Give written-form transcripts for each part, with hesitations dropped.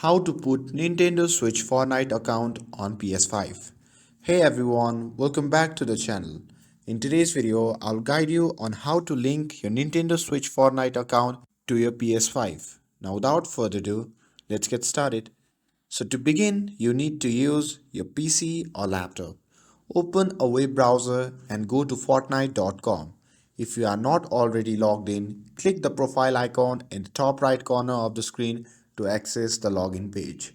How to put Nintendo Switch Fortnite account on PS5. Hey everyone, welcome back to the channel. In today's video, I'll guide you on how to link your Nintendo Switch Fortnite account to your PS5. Now without further ado, let's get started. So to begin, you need to use your PC or laptop. Open a web browser and go to fortnite.com. If you are not already logged in, click the profile icon in the top right corner of the screen to access the login page.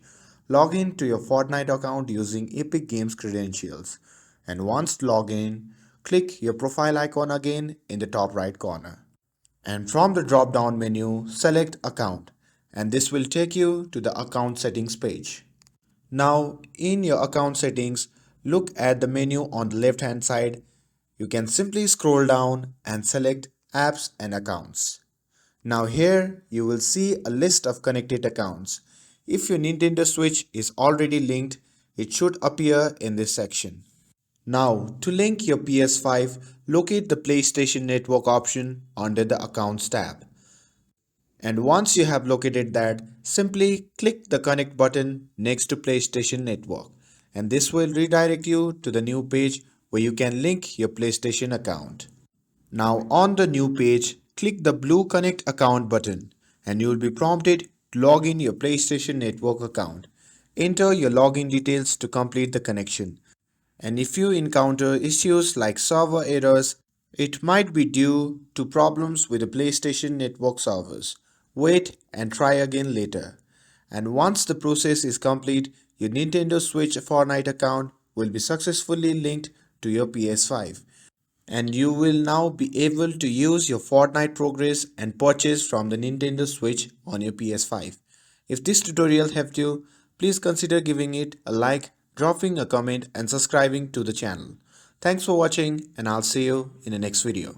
Log in to your Fortnite account using Epic Games credentials. And once logged in, click your profile icon again in the top right corner. And from the drop down menu, select Account. And this will take you to the account settings page. Now, in your account settings, look at the menu on the left hand side. You can simply scroll down and select Apps and Accounts. Now here you will see a list of connected accounts. If your Nintendo Switch is already linked, it should appear in this section. Now, to link your PS5, locate the PlayStation Network option under the Accounts tab. And once you have located that, simply click the connect button next to PlayStation Network. And this will redirect you to the new page where you can link your PlayStation account. Now on the new page, click the blue connect account button and you will be prompted to log in your PlayStation Network account. Enter your login details to complete the connection. And if you encounter issues like server errors, it might be due to problems with the PlayStation Network servers. Wait and try again later. And once the process is complete, your Nintendo Switch Fortnite account will be successfully linked to your PS5. And you will now be able to use your Fortnite progress and purchase from the Nintendo Switch on your PS5. If this tutorial helped you, please consider giving it a like, dropping a comment and subscribing to the channel. Thanks for watching and I'll see you in the next video.